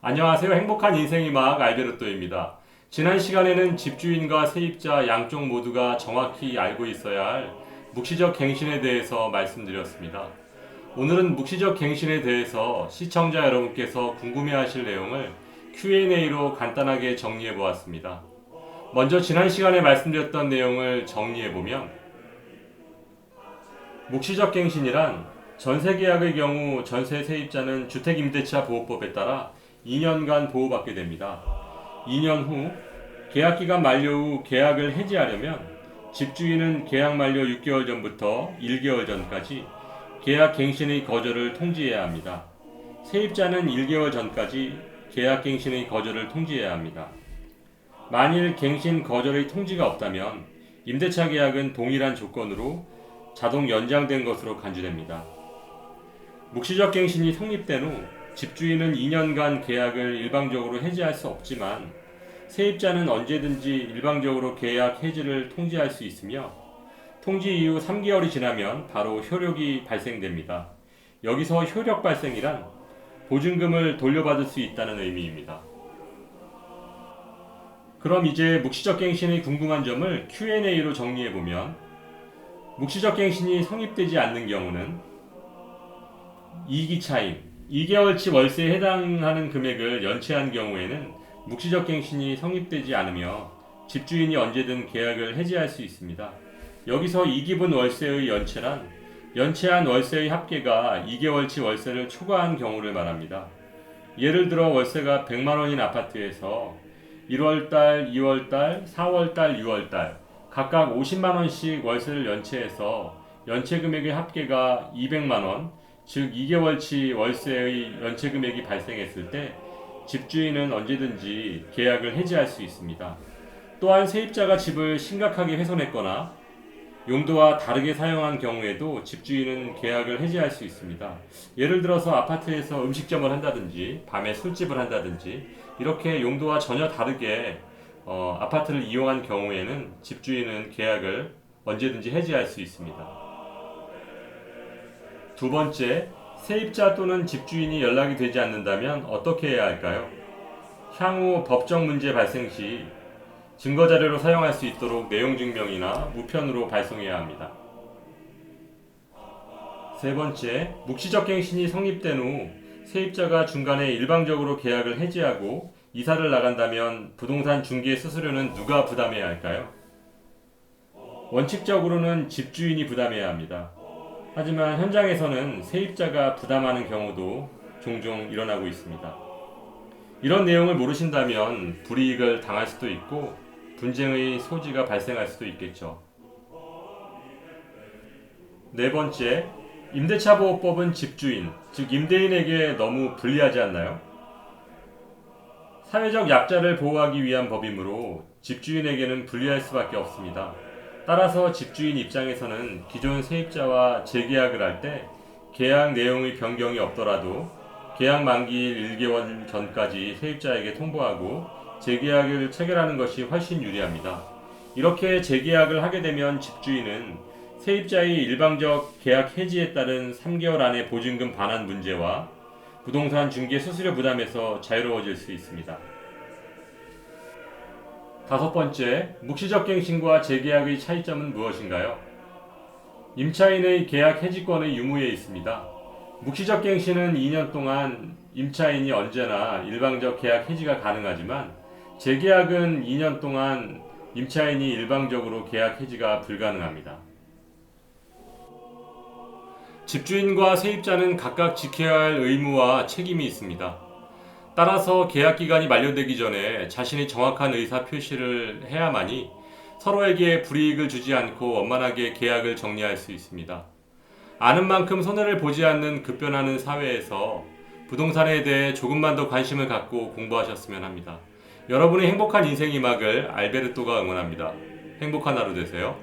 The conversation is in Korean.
안녕하세요. 행복한 인생이막 알베르토입니다. 지난 시간에는 집주인과 세입자 양쪽 모두가 정확히 알고 있어야 할 묵시적 갱신에 대해서 말씀드렸습니다. 오늘은 묵시적 갱신에 대해서 시청자 여러분께서 궁금해하실 내용을 Q&A로 간단하게 정리해 보았습니다. 먼저 지난 시간에 말씀드렸던 내용을 정리해 보면, 묵시적 갱신이란 전세 계약의 경우 전세 세입자는 주택임대차 보호법에 따라 2년간 보호받게 됩니다. 2년 후 계약기간 만료 후 계약을 해지하려면 집주인은 계약 만료 6개월 전부터 1개월 전까지 계약 갱신의 거절을 통지해야 합니다. 세입자는 1개월 전까지 계약 갱신의 거절을 통지해야 합니다. 만일 갱신 거절의 통지가 없다면 임대차 계약은 동일한 조건으로 자동 연장된 것으로 간주됩니다. 묵시적 갱신이 성립된 후 집주인은 2년간 계약을 일방적으로 해지할 수 없지만 세입자는 언제든지 일방적으로 계약 해지를 통지할 수 있으며 통지 이후 3개월이 지나면 바로 효력이 발생됩니다. 여기서 효력 발생이란 보증금을 돌려받을 수 있다는 의미입니다. 그럼 이제 묵시적 갱신의 궁금한 점을 Q&A로 정리해보면, 묵시적 갱신이 성립되지 않는 경우는 이기 차임, 2개월치 월세에 해당하는 금액을 연체한 경우에는 묵시적 갱신이 성립되지 않으며 집주인이 언제든 계약을 해지할 수 있습니다. 여기서 2기분 월세의 연체란 연체한 월세의 합계가 2개월치 월세를 초과한 경우를 말합니다. 예를 들어 월세가 100만원인 아파트에서 1월달, 2월달, 4월달, 6월달 각각 50만원씩 월세를 연체해서 연체 금액의 합계가 200만원, 즉 2개월치 월세의 연체 금액이 발생했을 때 집주인은 언제든지 계약을 해지할 수 있습니다. 또한 세입자가 집을 심각하게 훼손했거나 용도와 다르게 사용한 경우에도 집주인은 계약을 해지할 수 있습니다. 예를 들어서 아파트에서 음식점을 한다든지 밤에 술집을 한다든지 이렇게 용도와 전혀 다르게 아파트를 이용한 경우에는 집주인은 계약을 언제든지 해지할 수 있습니다. 두 번째, 세입자 또는 집주인이 연락이 되지 않는다면 어떻게 해야 할까요? 향후 법적 문제 발생 시 증거자료로 사용할 수 있도록 내용증명이나 우편으로 발송해야 합니다. 세 번째, 묵시적 갱신이 성립된 후 세입자가 중간에 일방적으로 계약을 해지하고 이사를 나간다면 부동산 중개 수수료는 누가 부담해야 할까요? 원칙적으로는 집주인이 부담해야 합니다. 하지만 현장에서는 세입자가 부담하는 경우도 종종 일어나고 있습니다. 이런 내용을 모르신다면 불이익을 당할 수도 있고 분쟁의 소지가 발생할 수도 있겠죠. 네 번째, 임대차 보호법은 집주인, 즉 임대인에게 너무 불리하지 않나요? 사회적 약자를 보호하기 위한 법이므로 집주인에게는 불리할 수밖에 없습니다. 따라서 집주인 입장에서는 기존 세입자와 재계약을 할 때 계약 내용의 변경이 없더라도 계약 만기일 1개월 전까지 세입자에게 통보하고 재계약을 체결하는 것이 훨씬 유리합니다. 이렇게 재계약을 하게 되면 집주인은 세입자의 일방적 계약 해지에 따른 3개월 안에 보증금 반환 문제와 부동산 중개 수수료 부담에서 자유로워질 수 있습니다. 다섯 번째, 묵시적 갱신과 재계약의 차이점은 무엇인가요? 임차인의 계약 해지권의 유무에 있습니다. 묵시적 갱신은 2년 동안 임차인이 언제나 일방적 계약 해지가 가능하지만 재계약은 2년 동안 임차인이 일방적으로 계약 해지가 불가능합니다. 집주인과 세입자는 각각 지켜야 할 의무와 책임이 있습니다. 따라서 계약 기간이 만료되기 전에 자신이 정확한 의사 표시를 해야만이 서로에게 불이익을 주지 않고 원만하게 계약을 정리할 수 있습니다. 아는 만큼 손해를 보지 않는 급변하는 사회에서 부동산에 대해 조금만 더 관심을 갖고 공부하셨으면 합니다. 여러분의 행복한 인생 이막을 알베르토가 응원합니다. 행복한 하루 되세요.